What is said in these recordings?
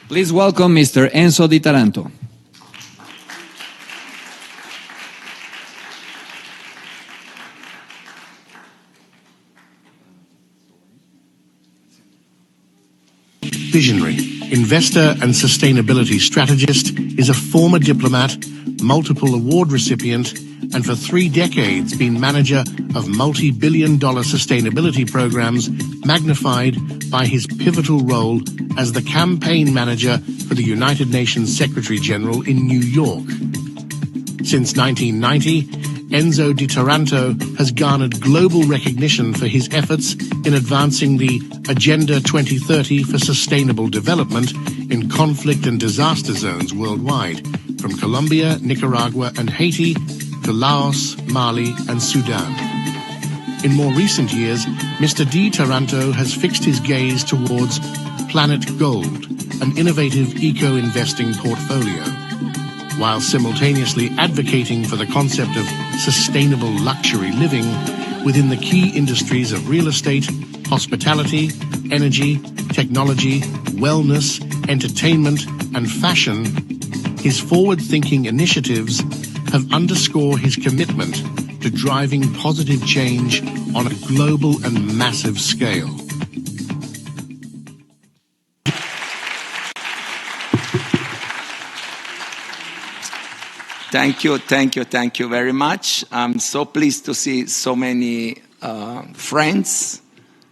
Please welcome Mr. Enzo Di Taranto. Visionary, investor and sustainability strategist, is a former diplomat, multiple award recipient, and for 3 decades been manager of multi-billion-dollar sustainability programs, magnified by his pivotal role as the campaign manager for the United Nations Secretary-General in New York. Since 1990, Enzo Di Taranto has garnered global recognition for his efforts in advancing the Agenda 2030 for Sustainable Development in conflict and disaster zones worldwide, from Colombia, Nicaragua and Haiti to Laos, Mali and Sudan. In more recent years, Mr. Di Taranto has fixed his gaze towards Planet Gold, an innovative eco-investing portfolio, while simultaneously advocating for the concept of sustainable luxury living within the key industries of real estate, hospitality, energy, technology, wellness, entertainment, and fashion. His forward-thinking initiatives have underscored his commitment to driving positive change on a global and massive scale. Thank you very much. I'm so pleased to see so many friends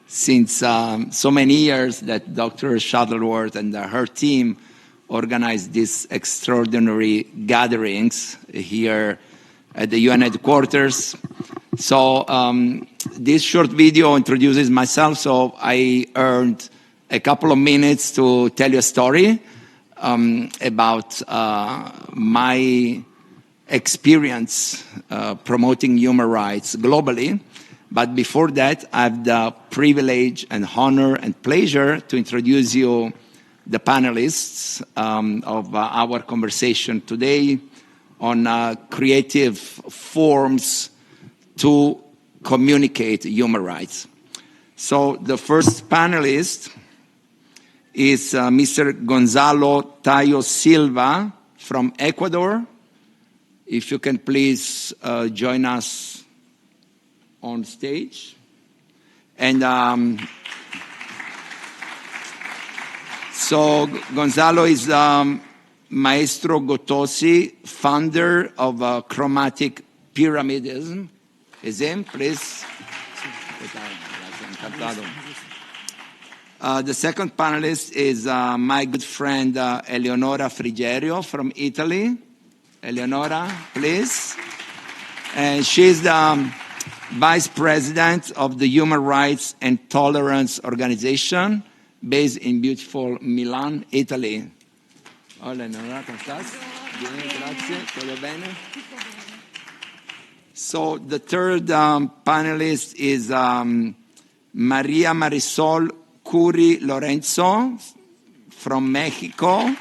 since so many years that Dr. Shuttleworth and her team organized these extraordinary gatherings here at the UN headquarters. So this short video introduces myself, so I earned a couple of minutes to tell you a story about my experience promoting human rights globally. But before that, I have the privilege and honor and pleasure to introduce you the panelists of our conversation today on creative forms to communicate human rights. So the first panelist is Mr. Gonzalo Tayo Silva from Ecuador. If you can please join us on stage. And so Gonzalo is Maestro Gotosi, founder of Chromatic Pyramidism. Is him, please. The second panelist is my good friend Eleonora Frigerio from Italy. Eleonora, please. And she's the Vice President of the Human Rights and Tolerance Organization based in beautiful Milan, Italy. Hola, Eleonora, ¿cómo estás? Bien, grazie. ¿Todo bene? So the third panelist is Maria Marisol Curi Lorenzo from Mexico.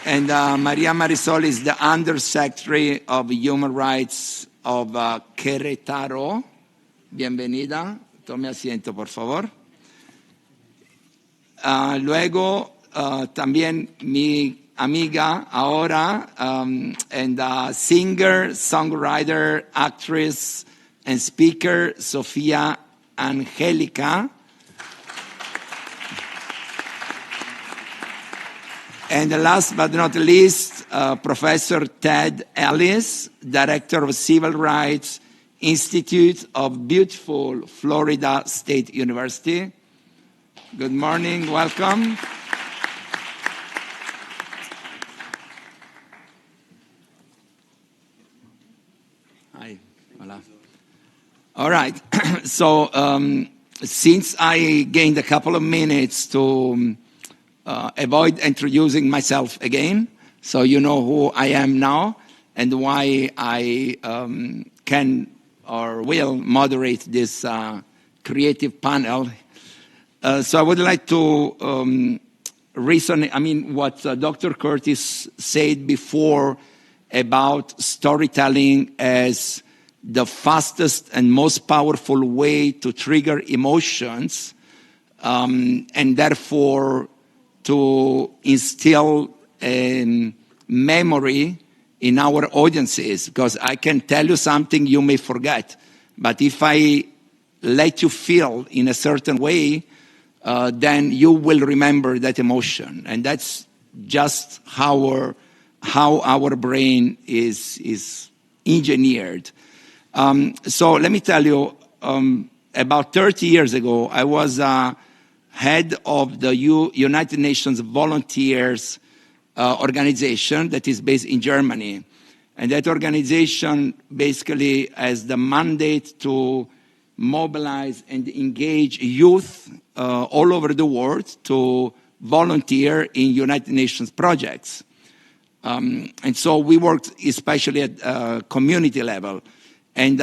And Maria Marisol is the Undersecretary of Human Rights of Querétaro. Bienvenida. Tome asiento, por favor. Luego, también mi amiga ahora, and singer, songwriter, actress, and speaker, Sofía Angélica. And last but not least, Professor Ted Ellis, Director of Civil Rights Institute of beautiful Florida State University. Good morning, welcome. Hi, hola. All right, so since I gained a couple of minutes to avoid introducing myself again, so you know who I am now and why I can or will moderate this creative panel. So I would like to reason, what Dr. Curtis said before about storytelling as the fastest and most powerful way to trigger emotions and therefore to instill memory in our audiences, because I can tell you something you may forget, but if I let you feel in a certain way, then you will remember that emotion. And that's just how our brain is engineered. So let me tell you, about 30 years ago, I was head of the United Nations Volunteers organization that is based in Germany. And that organization basically has the mandate to mobilize and engage youth all over the world to volunteer in United Nations projects. And so we worked especially at community level. And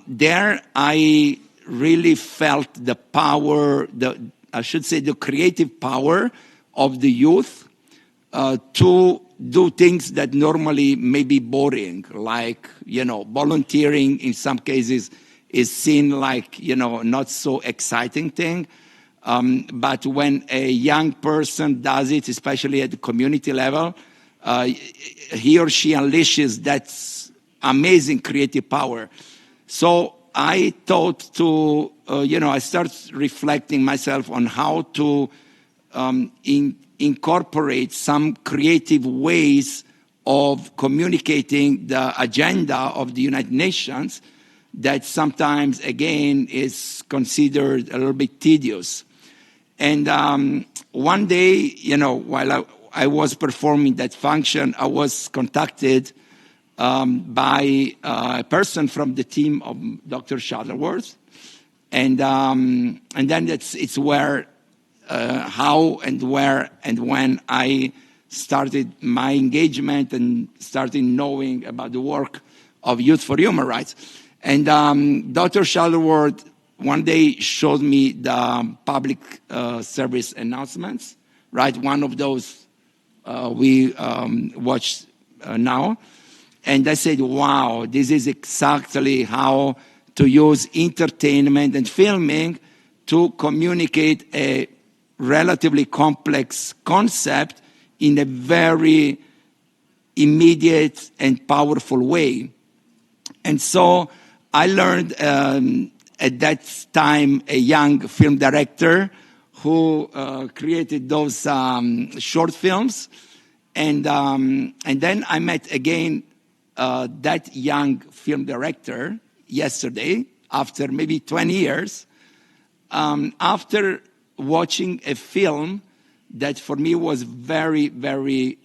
there I really felt the power, the creative power of the youth to do things that normally may be boring, like, volunteering in some cases is seen like, not so exciting thing. But when a young person does it, especially at the community level, he or she unleashes that amazing creative power. So I thought to, I started reflecting myself on how to incorporate some creative ways of communicating the agenda of the United Nations that sometimes, again, is considered a little bit tedious. And one day, while I was performing that function, I was contacted by a person from the team of Dr. Shuttleworth. And then it's where, how and where and when I started my engagement and started knowing about the work of Youth for Human Rights. And Dr. Shuttleworth one day showed me the public service announcements, right? One of those we watched now. And I said, wow, this is exactly how to use entertainment and filming to communicate a relatively complex concept in a very immediate and powerful way. And so I learned at that time a young film director who created those short films. And then I met again that young film director yesterday, after maybe 20 years, after watching a film that for me was very, very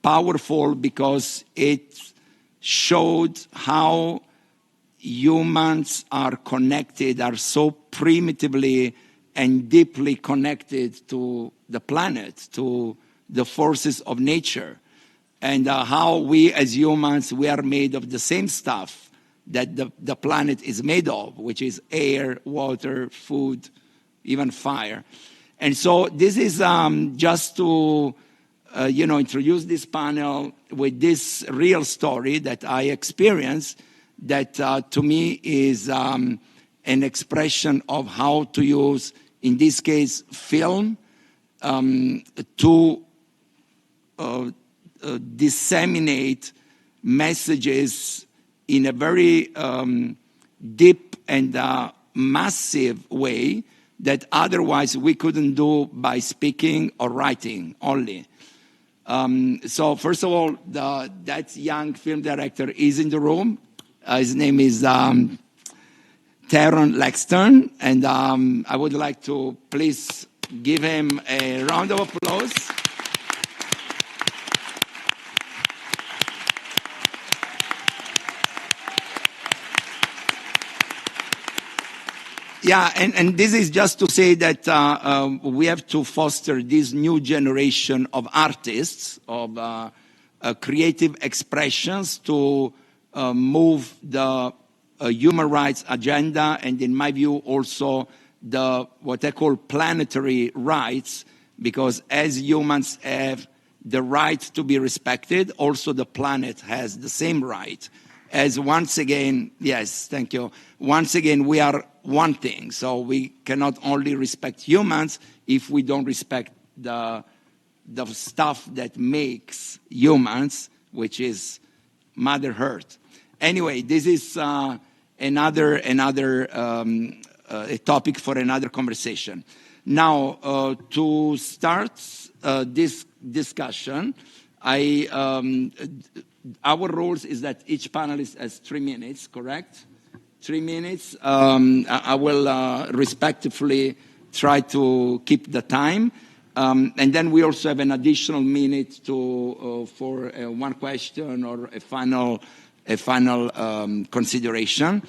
powerful because it showed how humans are connected, are so primitively and deeply connected to the planet, to the forces of nature, and how we as humans, we are made of the same stuff that the planet is made of, which is air, water, food, even fire. And so this is just to introduce this panel with this real story that I experienced that to me is an expression of how to use, in this case, film to disseminate messages in a very deep and massive way that otherwise we couldn't do by speaking or writing only. So first of all, that young film director is in the room. His name is Taron Lexton, and I would like to please give him a round of applause. Yeah, and this is just to say that we have to foster this new generation of artists, of creative expressions to move the human rights agenda, and in my view also what I call planetary rights, because as humans have the right to be respected, also the planet has the same right. as once again, yes, thank you. Once again, we are one thing. So we cannot only respect humans if we don't respect the stuff that makes humans, which is Mother Earth. Anyway, this is another a topic for another conversation. Now, to start this discussion, our rules is that each panelist has 3 minutes, correct? 3 minutes. I will respectfully try to keep the time. And then we also have an additional minute for one question or a final consideration.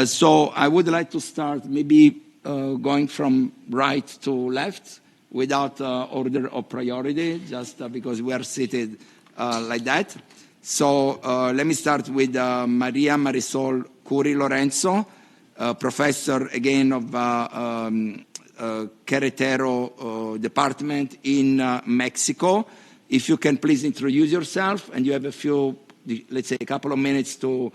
So I would like to start maybe going from right to left without order of priority, just because we are seated like that. So let me start with Maria Marisol Curi Lorenzo, professor again of Querétaro department in Mexico. If you can please introduce yourself, and you have a few, let's say a couple of minutes to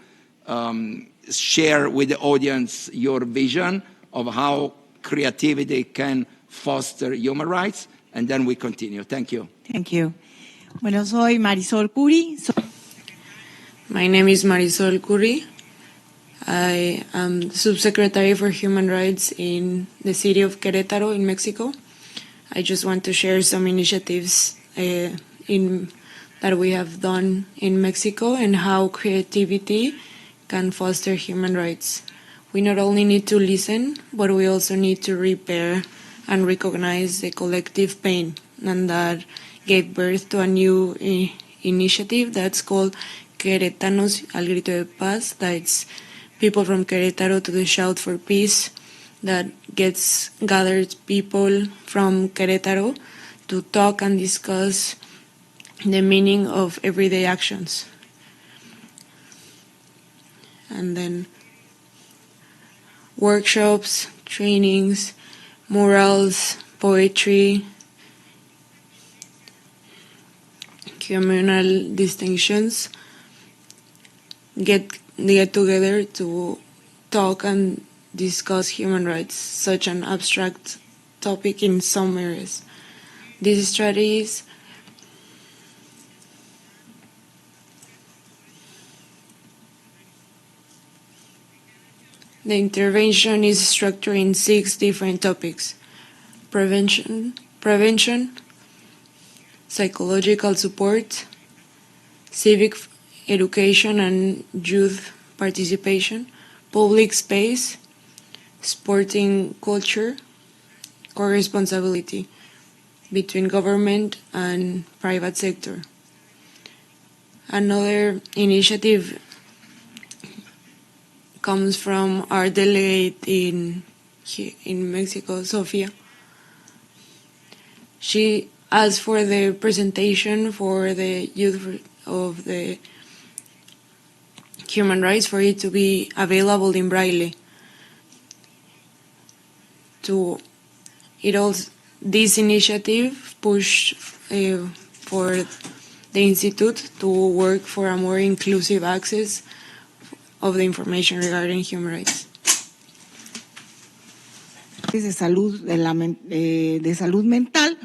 share with the audience your vision of how creativity can foster human rights, and then we continue. Thank you. Thank you. Bueno, soy Marisol Curi. My name is Marisol Curi. I am the Subsecretary for Human Rights in the city of Querétaro in Mexico. I just want to share some initiatives that we have done in Mexico and how creativity can foster human rights. We not only need to listen, but we also need to repair and recognize the collective pain, and that gave birth to a new initiative that's called Queretanos al Grito de Paz. That's people from Querétaro to the Shout for Peace, that gathered people from Querétaro to talk and discuss the meaning of everyday actions. And then workshops, trainings, murals, poetry, communal distinctions get together to talk and discuss human rights, such an abstract topic in some areas. These strategies the intervention is structured in 6 different topics: prevention, psychological support, civic education and youth participation, public space, sporting culture, co-responsibility between government and private sector. Another initiative comes from our delegate in Mexico, Sofia. She asked for the presentation for the youth of the human rights for it to be available in Braille. This initiative pushed for the Institute to work for a more inclusive access of the information regarding human rights. De salud, de salud mental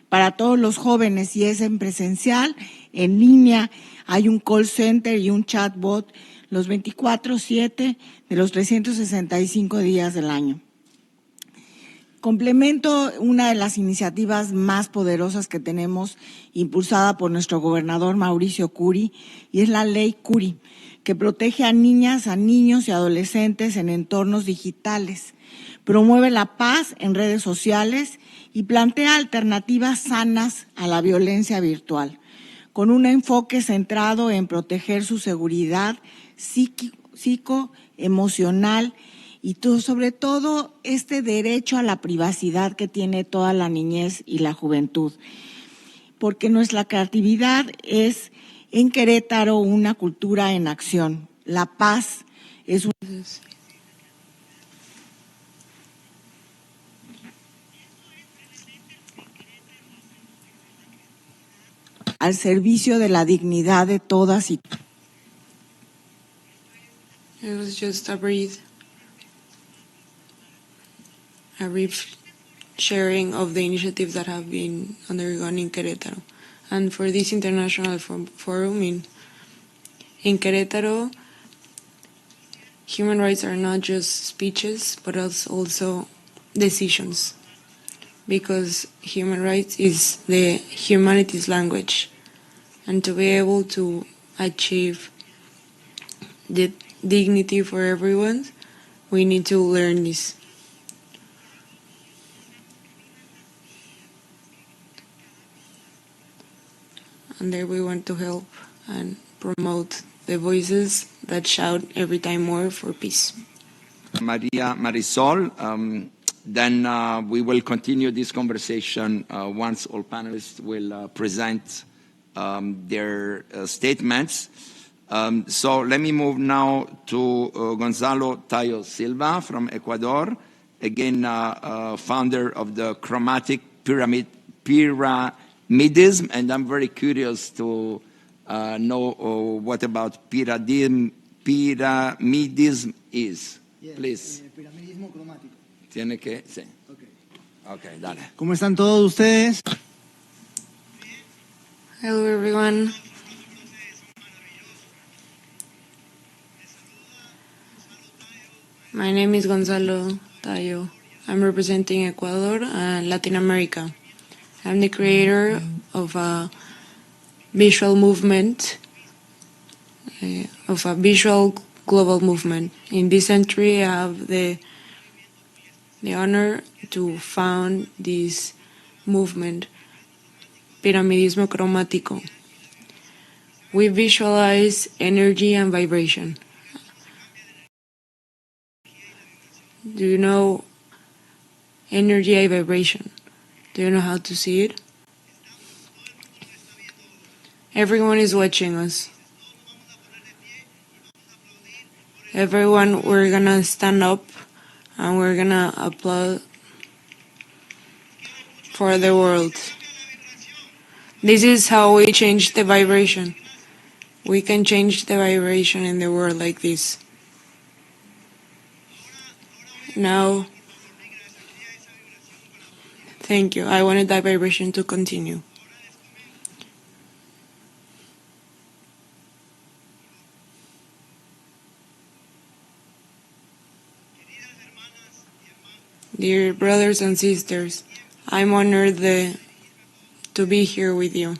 para todos los jóvenes, y es en presencial, en línea. Hay un call center y un chatbot los 24/7 de los 365 días del año. Complemento una de las iniciativas más poderosas que tenemos, impulsada por nuestro gobernador Mauricio Curi, y es la Ley Curi, que protege a niñas, a niños y adolescentes en entornos digitales, promueve la paz en redes sociales y plantea alternativas sanas a la violencia virtual, con un enfoque centrado en proteger su seguridad psicoemocional y sobre todo este derecho a la privacidad que tiene toda la niñez y la juventud. Porque nuestra creatividad es en Querétaro una cultura en acción. La paz es un... al servicio de la dignidad de todas y just a brief sharing of the initiatives that have been undergone in Querétaro. And for this international forum in Querétaro, human rights are not just speeches, but also decisions, because human rights is the humanity's language, and to be able to achieve the dignity for everyone, we need to learn this. And there we want to help and promote the voices that shout every time more for peace. Maria Marisol. Then we will continue this conversation once all panelists will present their statements. So let me move now to Gonzalo Tayo Silva from Ecuador, again founder of the Chromatic Pyramidism, and I'm very curious to know what about pyramidism is. Yes, please. Piramidismo cromático. Tiene que, sí. Okay. Okay, dale. ¿Cómo están todos ustedes? Hello everyone. My name is Gonzalo Tayo. I'm representing Ecuador and Latin America. I'm the creator of a visual movement, of a visual global movement. In this century, I have the honor to found this movement, Piramidismo Cromático. We visualize energy and vibration. Do you know energy and vibration? Do you know how to see it? Everyone is watching us. Everyone, we're gonna stand up and we're gonna applaud for the world. This is how we change the vibration. We can change the vibration in the world like this. Now, thank you. I wanted that vibration to continue. Dear brothers and sisters, I'm honored to be here with you.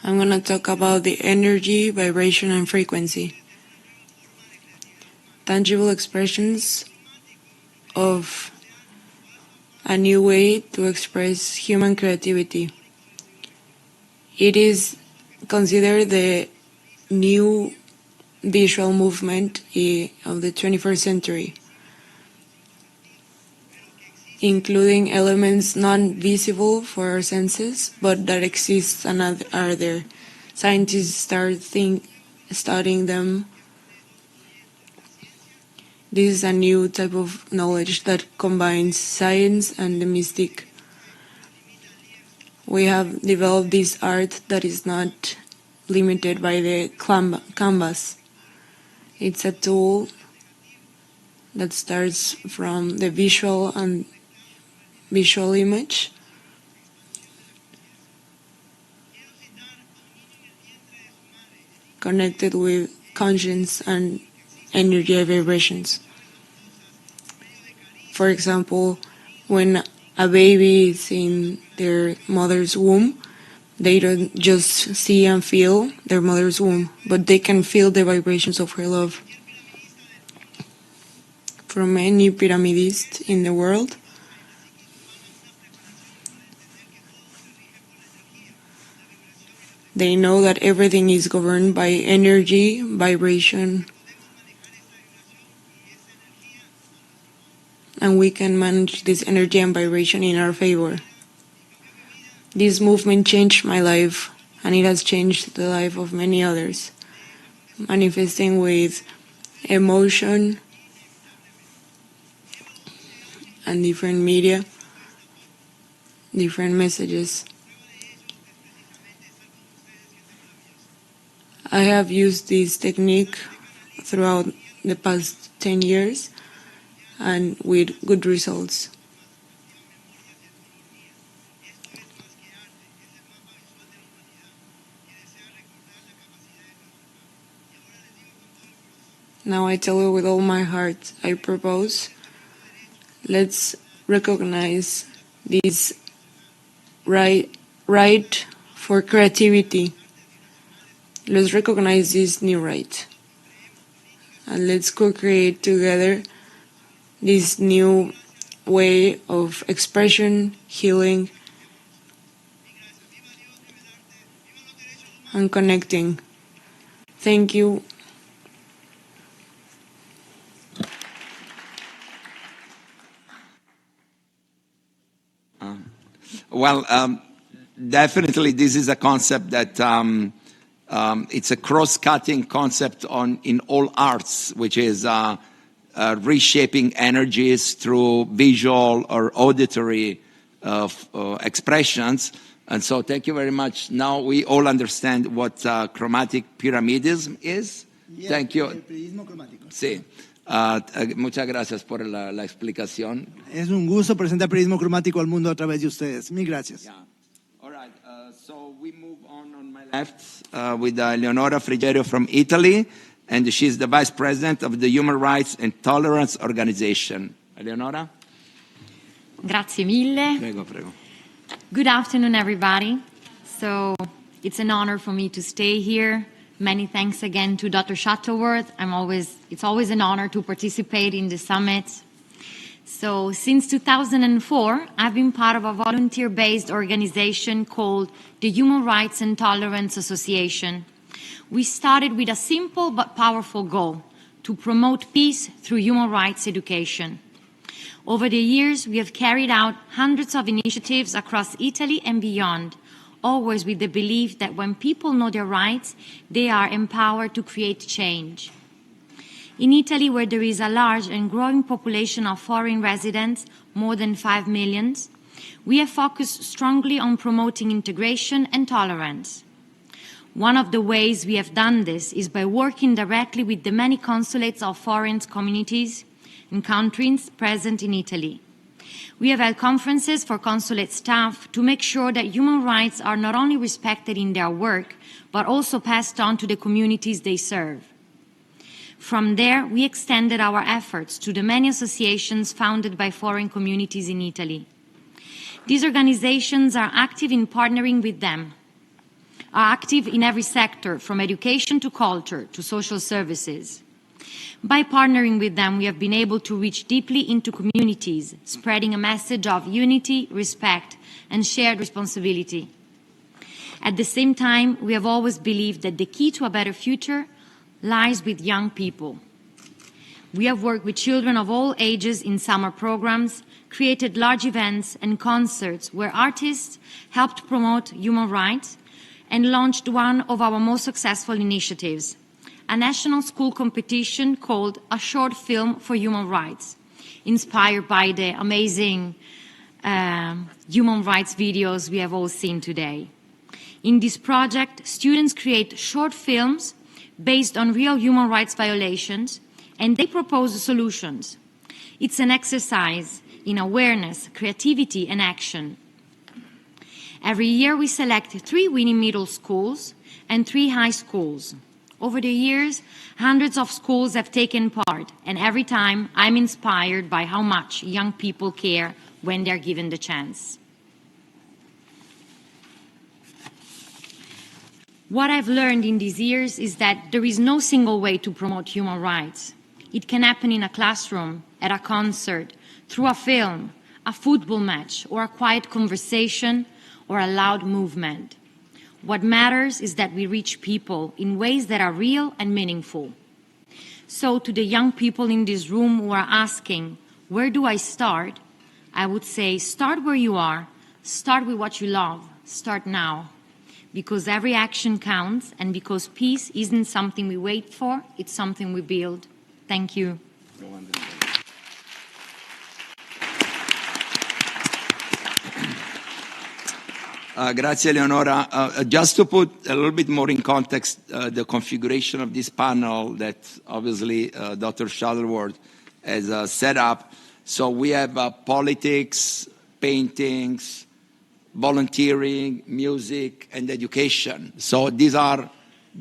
I'm going to talk about the energy, vibration, and frequency. Tangible expressions of a new way to express human creativity. It is considered the new visual movement of the 21st century, including elements non-visible for our senses, but that exist and are there. Scientists start studying them. This is a new type of knowledge that combines science and the mystic. We have developed this art that is not limited by the canvas. It's a tool that starts from the visual image, connected with conscience and energy vibrations. For example, when a baby is in their mother's womb, they don't just see and feel their mother's womb, but they can feel the vibrations of her love. From any pyramidist in the world, they know that everything is governed by energy, vibration, and we can manage this energy and vibration in our favor. This movement changed my life, and it has changed the life of many others, manifesting with emotion and different media, different messages. I have used this technique throughout the past 10 years and with good results. Now I tell you with all my heart, I propose, let's recognize this right for creativity. Let's recognize this new right. And let's co-create together this new way of expression, healing, and connecting. Thank you. Well, definitely this is a concept that it's a cross-cutting concept in all arts, which is reshaping energies through visual or auditory expressions. And so thank you very much. Now we all understand what chromatic pyramidism is. Yeah, Thank you. el periodismo cromático. Sí. Muchas gracias por la explicación. Es un gusto presentar periodismo cromático al mundo a través de ustedes. Mil gracias. Yeah. All right. So we move on my left with Leonora Frigerio from Italy, and she's the Vice President of the Human Rights and Tolerance Organization. Leonora? Grazie mille. Prego, prego. Good afternoon, everybody. So it's an honor for me to stay here. Many thanks again to Dr. Shuttleworth. It's always an honor to participate in the summit. So since 2004, I've been part of a volunteer-based organization called the Human Rights and Tolerance Association. We started with a simple but powerful goal: to promote peace through human rights education. Over the years, we have carried out hundreds of initiatives across Italy and beyond, always with the belief that when people know their rights, they are empowered to create change. In Italy, where there is a large and growing population of foreign residents, more than 5 million, we have focused strongly on promoting integration and tolerance. One of the ways we have done this is by working directly with the many consulates of foreign communities and countries present in Italy. We have held conferences for consulate staff to make sure that human rights are not only respected in their work, but also passed on to the communities they serve. From there, we extended our efforts to the many associations founded by foreign communities in Italy. These organizations are active in partnering with them, are active in every sector, from education to culture to social services. By partnering with them, we have been able to reach deeply into communities, spreading a message of unity, respect, and shared responsibility. At the same time, we have always believed that the key to a better future lies with young people. We have worked with children of all ages in summer programs, created large events and concerts where artists helped promote human rights, and launched one of our most successful initiatives, a national school competition called A Short Film for Human Rights, inspired by the amazing human rights videos we have all seen today. In this project, students create short films based on real human rights violations, and they propose solutions. It's an exercise in awareness, creativity, and action. Every year we select 3 winning middle schools and 3 high schools. Over the years, hundreds of schools have taken part, and every time I'm inspired by how much young people care when they're given the chance. What I've learned in these years is that there is no single way to promote human rights. It can happen in a classroom, at a concert, through a film, a football match, or a quiet conversation, or a loud movement. What matters is that we reach people in ways that are real and meaningful. So to the young people in this room who are asking, where do I start? I would say, start where you are. Start with what you love. Start now. Because every action counts, and because peace isn't something we wait for, it's something we build. Thank you. Grazie, Eleonora. Just to put a little bit more in context, the configuration of this panel that obviously Dr. Shuttleworth has set up. So we have politics, paintings, volunteering, music, and education. So these are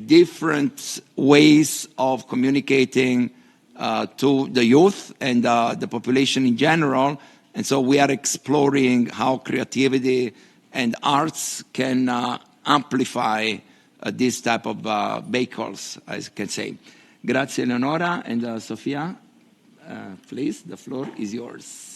different ways of communicating to the youth and the population in general. And so we are exploring how creativity and arts can amplify this type of vehicles, I can say. Grazie, Eleonora. And Sofia, please, the floor is yours.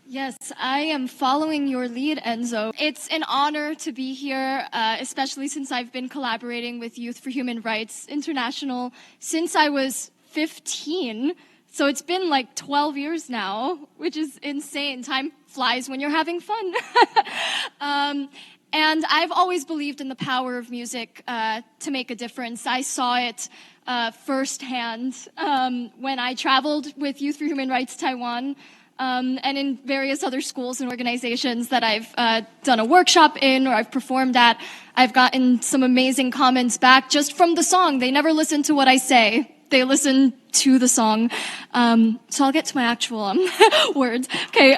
Yes, I am following your lead, Enzo. It's an honor to be here, especially since I've been collaborating with Youth for Human Rights International since I was 15. So it's been like 12 years now, which is insane. Time flies when you're having fun. And I've always believed in the power of music to make a difference. I saw it firsthand when I traveled with Youth for Human Rights Taiwan. And in various other schools and organizations that I've done a workshop in or I've performed at, I've gotten some amazing comments back just from the song. They never listen to what I say. They listen to the song. So I'll get to my actual words. Okay,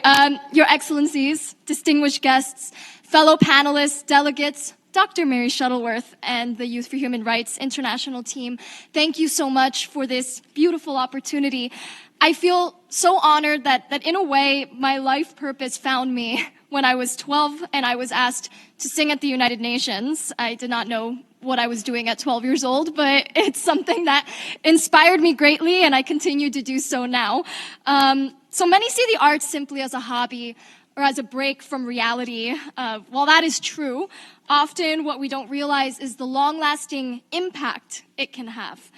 Your Excellencies, distinguished guests, fellow panelists, delegates, Dr. Mary Shuttleworth and the Youth for Human Rights International team, thank you so much for this beautiful opportunity. I feel so honored that in a way, my life purpose found me when I was 12 and I was asked to sing at the United Nations. I did not know what I was doing at 12 years old, but it's something that inspired me greatly and I continue to do so now. So many see the arts simply as a hobby or as a break from reality. While that is true, often what we don't realize is the long-lasting impact it can have.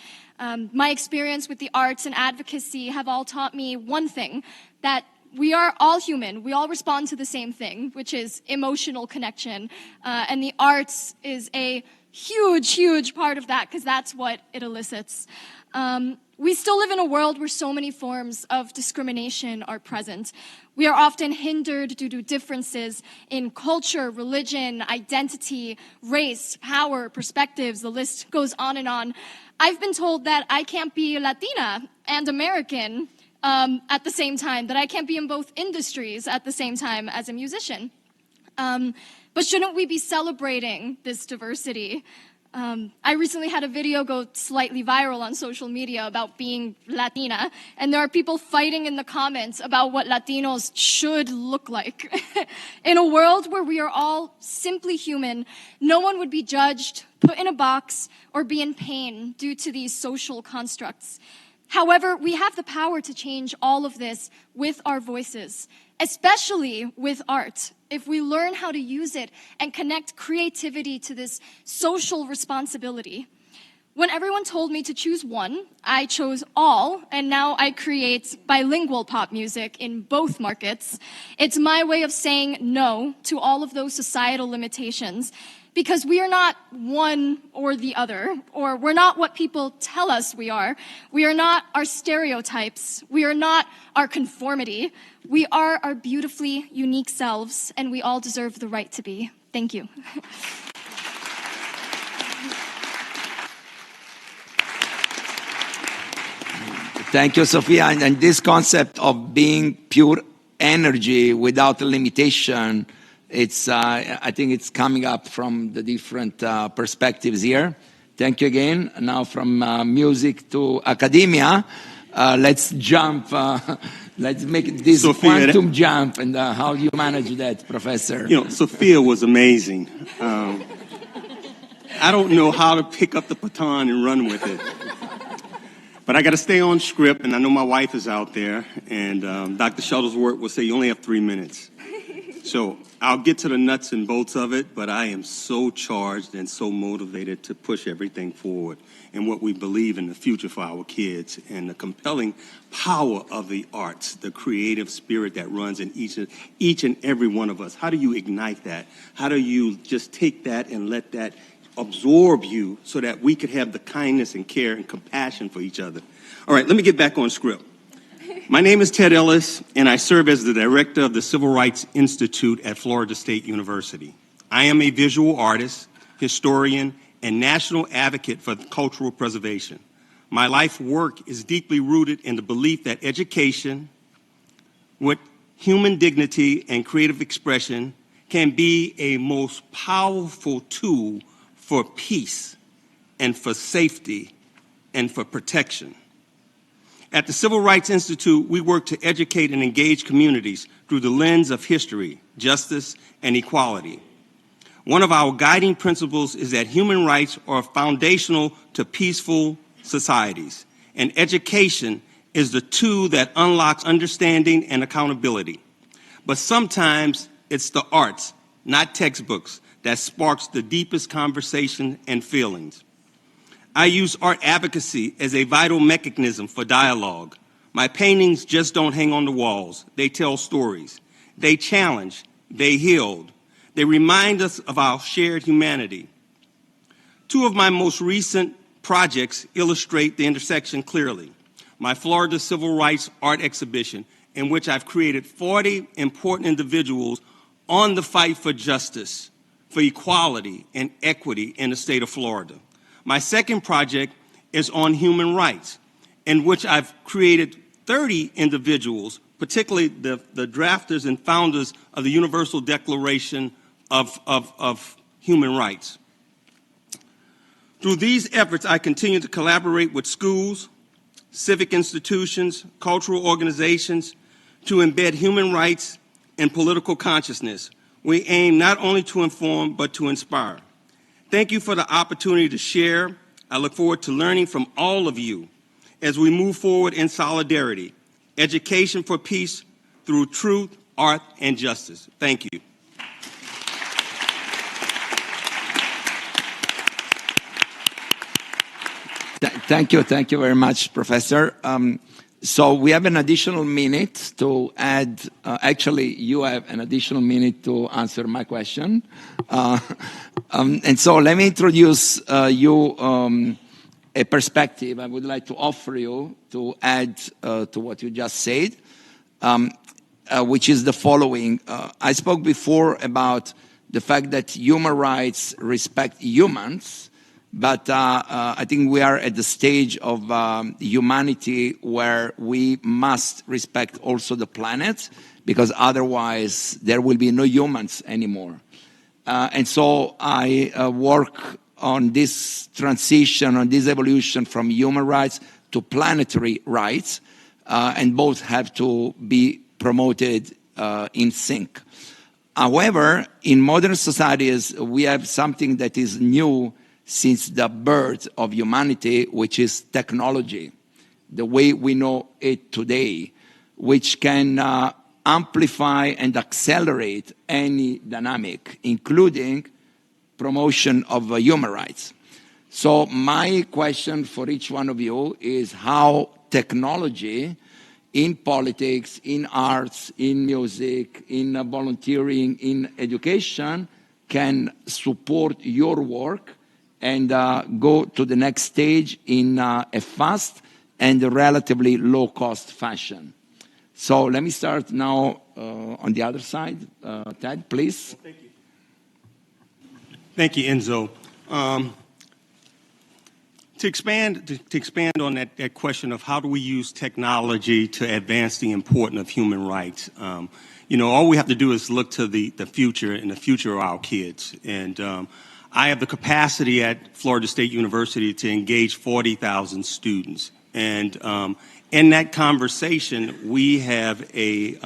My experience with the arts and advocacy have all taught me one thing, that we are all human. We all respond to the same thing, which is emotional connection. And the arts is a huge, huge part of that because that's what it elicits. We still live in a world where so many forms of discrimination are present. We are often hindered due to differences in culture, religion, identity, race, power, perspectives. The list goes on and on. I've been told that I can't be Latina and American at the same time, that I can't be in both industries at the same time as a musician. But shouldn't we be celebrating this diversity? I recently had a video go slightly viral on social media about being Latina, and there are people fighting in the comments about what Latinos should look like. In a world where we are all simply human, no one would be judged, put in a box, or be in pain due to these social constructs. However, we have the power to change all of this with our voices, especially with art, if we learn how to use it and connect creativity to this social responsibility. When everyone told me to choose one, I chose all, and now I create bilingual pop music in both markets. It's my way of saying no to all of those societal limitations, because we are not one or the other, or we're not what people tell us we are. We are not our stereotypes. We are not our conformity. We are our beautifully unique selves, and we all deserve the right to be. Thank you. Thank you, Sophia. And this concept of being pure energy without a limitation, it's, I think it's coming up from the different perspectives here. Thank you again. Now from music to academia, let's jump. Let's make this Sophia, quantum jump. And how do you manage that, Professor? You know, Sophia was amazing. I don't know how to pick up the baton and run with it. But I got to stay on script, and I know my wife is out there, and Dr. Shuttleworth will say you only have 3 minutes. So I'll get to the nuts and bolts of it, but I am so charged and so motivated to push everything forward and what we believe in the future for our kids and the compelling power of the arts, the creative spirit that runs in each and every one of us. How do you ignite that? How do you just take that and let that absorb you so that we could have the kindness and care and compassion for each other? All right, let me get back on script. My name is Ted Ellis, and I serve as the director of the Civil Rights Institute at Florida State University. I am a visual artist, historian, and national advocate for cultural preservation. My life work is deeply rooted in the belief that education, with human dignity and creative expression, can be a most powerful tool for peace and for safety and for protection. At the Civil Rights Institute, we work to educate and engage communities through the lens of history, justice, and equality. One of our guiding principles is that human rights are foundational to peaceful societies, and education is the tool that unlocks understanding and accountability. But sometimes it's the arts, not textbooks, that sparks the deepest conversation and feelings. I use art advocacy as a vital mechanism for dialogue. My paintings just don't hang on the walls. They tell stories. They challenge. They heal. They remind us of our shared humanity. Two of my most recent projects illustrate the intersection clearly. My Florida Civil Rights Art Exhibition, in which I've created 40 important individuals on the fight for justice, for equality, and equity in the state of Florida. My second project is on human rights, in which I've created 30 individuals, particularly the drafters and founders of the Universal Declaration of Human Rights. Through these efforts, I continue to collaborate with schools, civic institutions, cultural organizations to embed human rights in political consciousness. We aim not only to inform, but to inspire. Thank you for the opportunity to share. I look forward to learning from all of you as we move forward in solidarity, education for peace through truth, art, and justice. Thank you. Thank you very much, Professor. So we have an additional minute to add. Actually, you have an additional minute to answer my question. And so let me introduce you a perspective I would like to offer you to add to what you just said, which is the following. I spoke before about the fact that human rights respect humans, but I think we are at the stage of humanity where we must respect also the planet, because otherwise there will be no humans anymore. And so I work on this transition, on this evolution from human rights to planetary rights, and both have to be promoted in sync. However, in modern societies, we have something that is new since the birth of humanity, which is technology, the way we know it today, which can amplify and accelerate any dynamic, including promotion of human rights. So my question for each one of you is how technology in politics, in arts, in music, in volunteering, in education can support your work and go to the next stage in a fast and relatively low-cost fashion. So let me start now on the other side. Ted, please. Well, thank you. Thank you, Enzo. To expand on that question of how do we use technology to advance the importance of human rights, all we have to do is look to the future and the future of our kids. And I have the capacity at Florida State University to engage 40,000 students. And in that conversation, we have a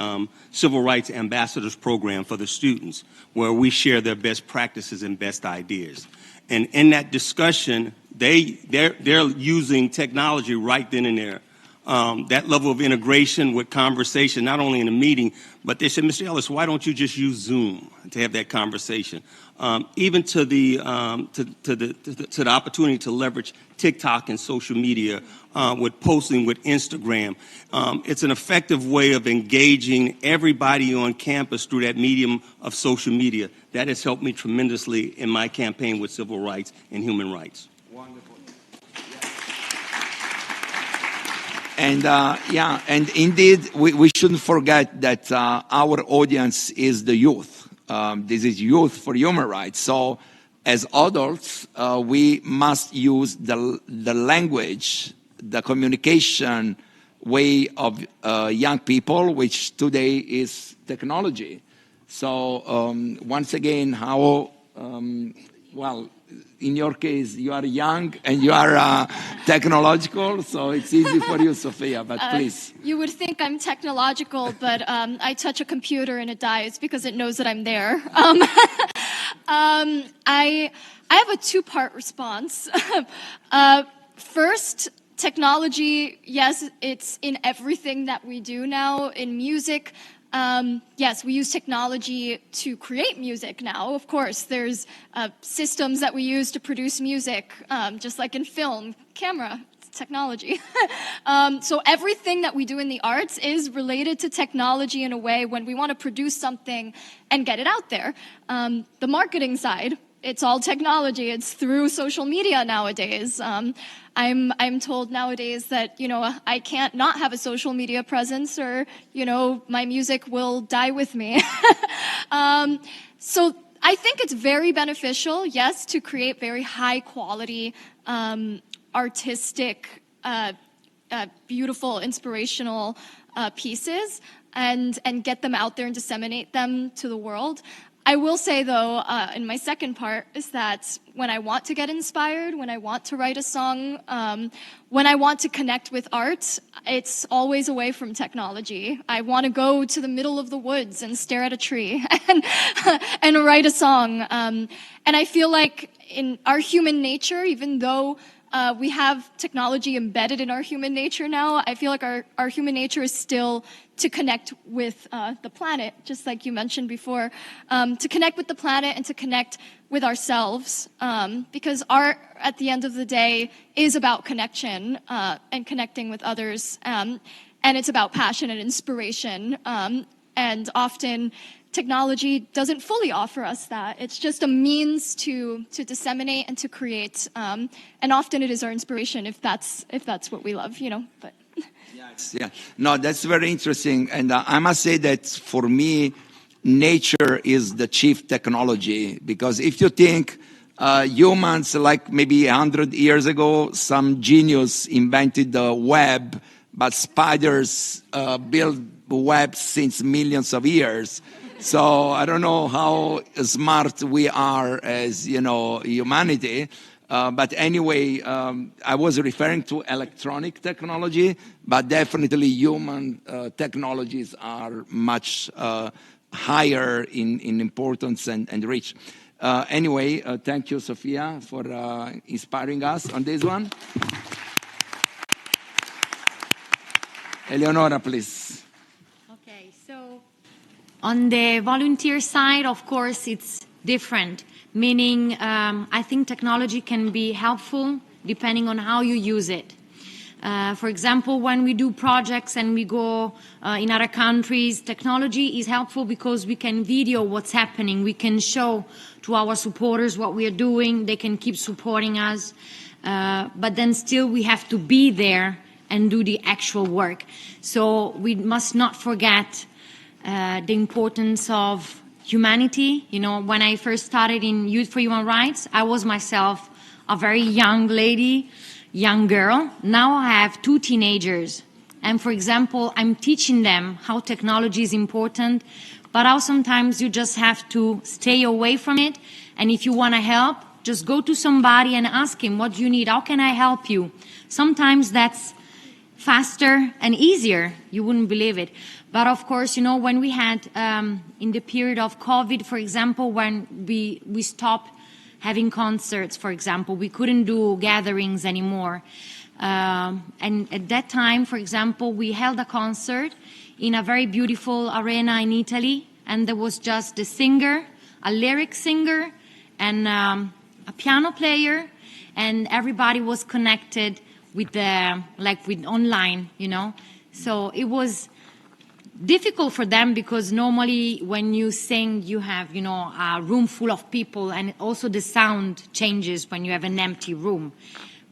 civil rights ambassadors program for the students where we share their best practices and best ideas. And in that discussion, they're using technology right then and there. That level of integration with conversation, not only in a meeting, but they said, Mr. Ellis, why don't you just use Zoom to have that conversation? Even to the opportunity to leverage TikTok and social media with posting with Instagram. It's an effective way of engaging everybody on campus through that medium of social media. That has helped me tremendously in my campaign with civil rights and human rights. Wonderful. And indeed, we shouldn't forget that our audience is the youth. this is Youth for Human Rights. So as adults, we must use the language, the communication way of young people, which today is technology. So once again, how, well, in your case, you are young and you are technological, so it's easy for you, Sophia, but please. You would think I'm technological, but I touch a computer and it dies because it knows that I'm there. I have a two-part response. First, technology, yes, it's in everything that we do now. In music, yes, we use technology to create music now. Of course, there's systems that we use to produce music, just like in film, camera, technology. So everything that we do in the arts is related to technology in a way when we want to produce something and get it out there. The marketing side, it's all technology. It's through social media nowadays. I'm told nowadays that, you know, I can't not have a social media presence or, you know, my music will die with me. So I think it's very beneficial, yes, to create very high quality, artistic, beautiful, inspirational pieces and get them out there and disseminate them to the world. I will say, though, in my second part, is that when I want to get inspired, when I want to write a song, when I want to connect with art, it's always away from technology. I want to go to the middle of the woods and stare at a tree and write a song. And I feel like in our human nature, even though we have technology embedded in our human nature now, I feel like our human nature is still to connect with the planet, just like you mentioned before, to connect with the planet and to connect with ourselves, because art, at the end of the day, is about connection and connecting with others, and it's about passion and inspiration, and often technology doesn't fully offer us that. It's just a means to disseminate and to create, and often it is our inspiration if that's what we love, you know. But yes, yeah, no, that's very interesting, and I must say that for me, nature is the chief technology, because if you think humans, like maybe 100 years ago, some genius invented the web, but spiders build webs since millions of years. So I don't know how smart we are as, you know, humanity. But anyway, I was referring to electronic technology, but definitely human technologies are much higher in importance and reach. Anyway, thank you, Sophia, for inspiring us on this one. Eleonora, please. Okay, so on the volunteer side, of course, it's different, meaning I think technology can be helpful depending on how you use it. For example, when we do projects and we go in other countries, technology is helpful because we can video what's happening. We can show to our supporters what we are doing. They can keep supporting us. But then still we have to be there and do the actual work. So we must not forget the importance of humanity. You know, when I first started in Youth for Human Rights, I was myself a very young lady, young girl. Now I have 2 teenagers. And for example, I'm teaching them how technology is important, but how sometimes you just have to stay away from it. And if you want to help, just go to somebody and ask him, what do you need? How can I help you? Sometimes that's faster and easier. You wouldn't believe it. But of course, you know, when we had, in the period of COVID, for example, when we stopped having concerts, for example, we couldn't do gatherings anymore. And at that time, for example, we held a concert in a very beautiful arena in Italy, and there was just a singer, a lyric singer, and a piano player, and everybody was connected with with online, you know. So it was difficult for them because normally when you sing, you have, you know, a room full of people, and also the sound changes when you have an empty room.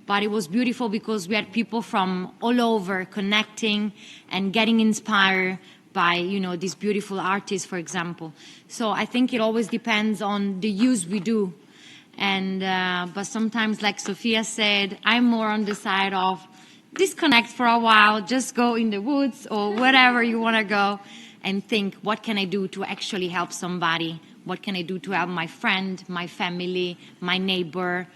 But it was beautiful because we had people from all over connecting and getting inspired by, these beautiful artists, for example. So I think it always depends on the use we do. And but sometimes, like Sophia said, I'm more on the side of disconnect for a while, just go in the woods or wherever you want to go and think, what can I do to actually help somebody? What can I do to help my friend, my family, my neighbor?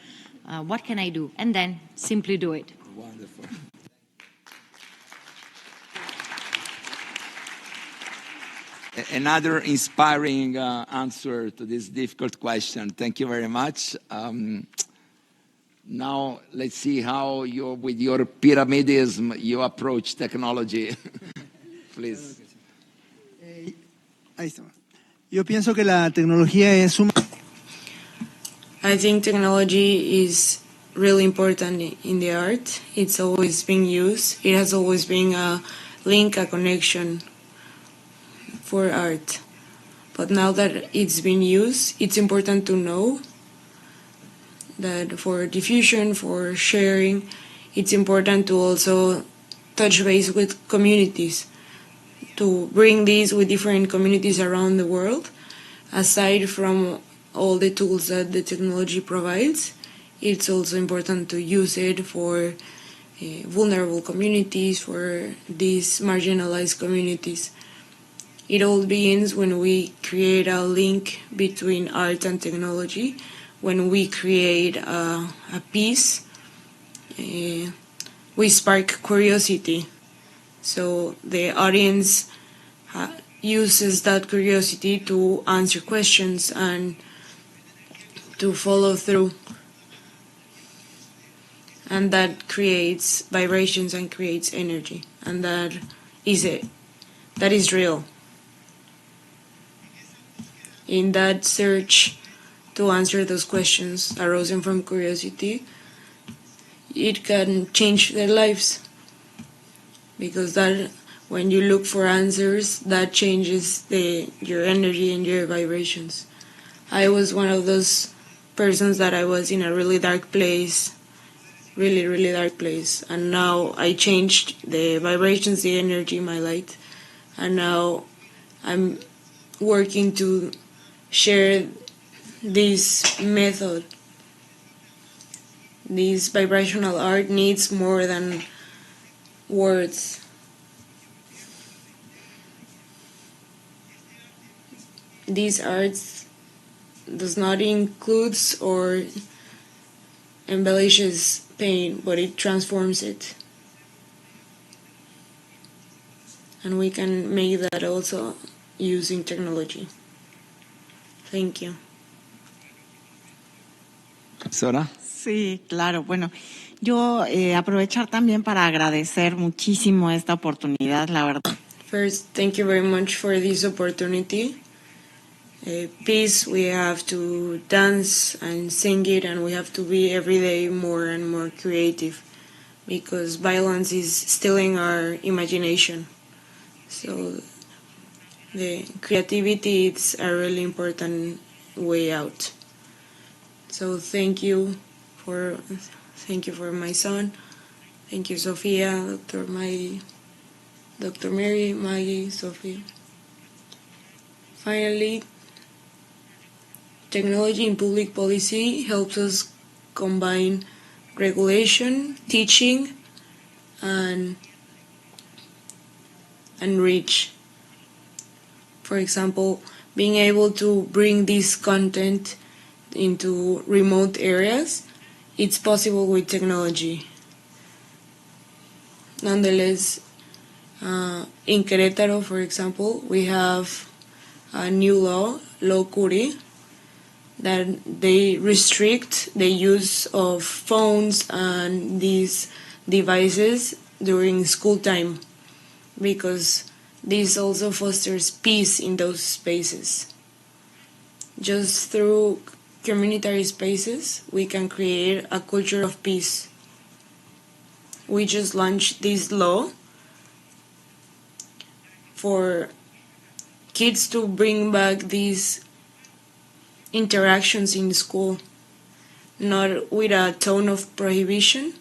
What can I do? And then simply do it. Wonderful. Another inspiring answer to this difficult question. Thank you very much. Now let's see how you, with your pyramidism, you approach technology. Please. Ahí está. Yo pienso que la tecnología es I think technology is really important in the art. It's always been used. It has always been a link, a connection for art. But now that it's been used, it's important to know that for diffusion, for sharing, it's important to also touch base with communities, to bring these with different communities around the world. Aside from all the tools that the technology provides, it's also important to use it for vulnerable communities, for these marginalized communities. It all begins when we create a link between art and technology, when we create a piece, we spark curiosity. So the audience uses that curiosity to answer questions and to follow through. And that creates vibrations and creates energy. And that is it. That is real. In that search to answer those questions arising from curiosity, it can change their lives. Because that, when you look for answers, that changes your energy and your vibrations. I was one of those persons that I was in a really dark place, really, really dark place. And now I changed the vibrations, the energy, my light. And now I'm working to share this method. This vibrational art needs more than words. These arts does not include or embellishes pain, but it transforms it. And we can make that also using technology. Thank you. Sora? Sí, claro. Bueno, yo aprovechar también para agradecer muchísimo esta oportunidad, la verdad. First, thank you very much for this opportunity. Peace, we have to dance and sing it, and we have to be every day more and more creative, because violence is stealing our imagination. So the creativity is a really important way out. So thank you for my son. Thank you, Sophia, Dr. Mary, Maggie, Sophia. Finally, technology in public policy helps us combine regulation, teaching, and reach. For example, being able to bring this content into remote areas, it's possible with technology. Nonetheless, in Querétaro, for example, we have a new law, Law Curi, that they restrict the use of phones and these devices during school time, because this also fosters peace in those spaces. Just through communitary spaces, we can create a culture of peace. We just launched this law for kids to bring back these interactions in school, not with a tone of prohibition,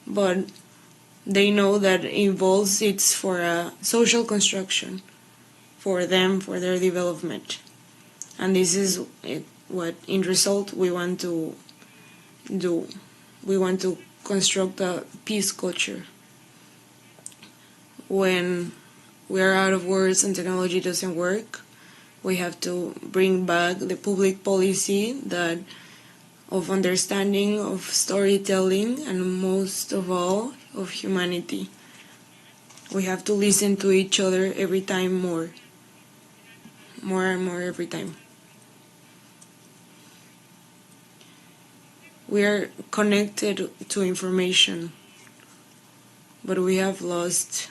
but they know that involves it's for a social construction, for them, for their development. And this is what, in result, we want to do. We want to construct a peace culture. When we are out of words and technology doesn't work, we have to bring back the public policy that of understanding, of storytelling, and most of all, of humanity. We have to listen to each other every time more and more every time. We are connected to information, but we have lost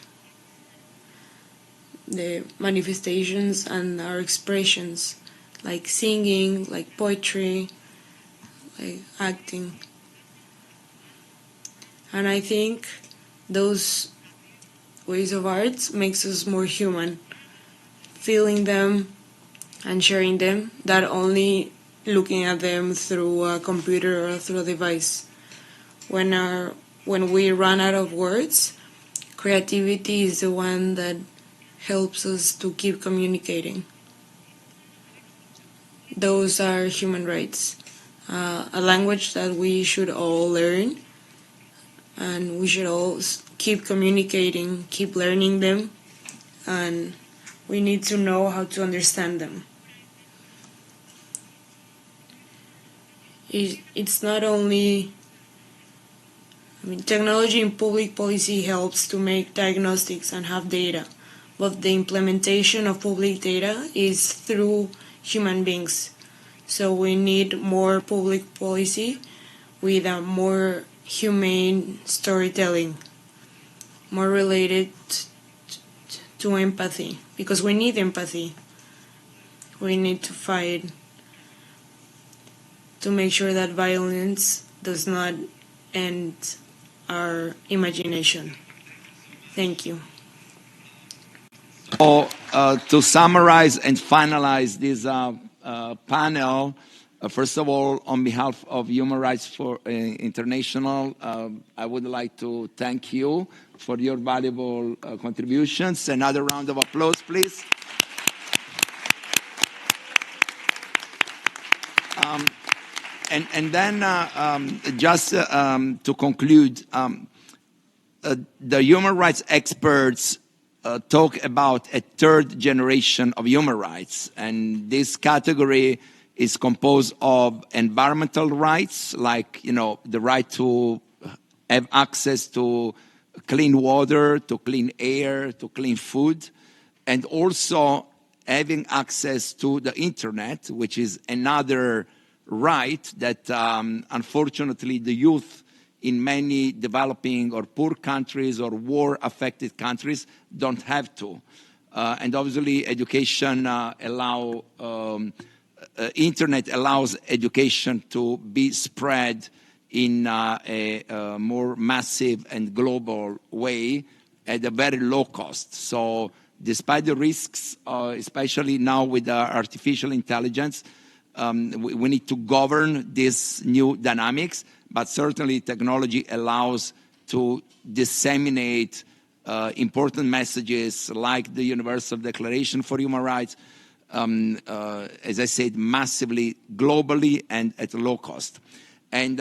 the manifestations and our expressions, like singing, like poetry, like acting. And I think those ways of art makes us more human, feeling them and sharing them, not only looking at them through a computer or through a device. When we run out of words, creativity is the one that helps us to keep communicating. Those are human rights, a language that we should all learn, and we should all keep communicating, keep learning them, and we need to know how to understand them. It's not only, technology in public policy helps to make diagnostics and have data, but the implementation of public data is through human beings. So we need more public policy with a more humane storytelling, more related to empathy, because we need empathy. We need to fight to make sure that violence does not end our imagination. Thank you. So, to summarize and finalize this panel, first of all, on behalf of Human Rights for International, I would like to thank you for your valuable contributions. Another round of applause, please. And then, just to conclude, the human rights experts talk about a third generation of human rights, and this category is composed of environmental rights, like the right to have access to clean water, to clean air, to clean food, and also having access to the internet, which is another right that unfortunately the youth in many developing or poor countries or war-affected countries don't have to. And obviously education internet allows education to be spread in a more massive and global way at a very low cost. So despite the risks, especially now with artificial intelligence, we need to govern these new dynamics, but certainly technology allows to disseminate important messages like the Universal Declaration for Human Rights, as I said, massively, globally, and at low cost. And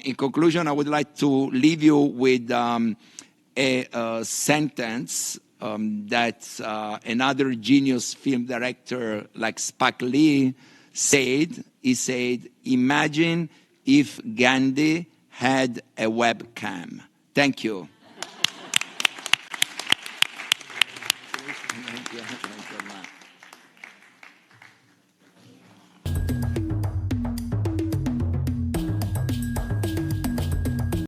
in conclusion, I would like to leave you with a sentence that another genius film director like Spike Lee said. He said, "Imagine if Gandhi had a webcam." Thank you. Thank you.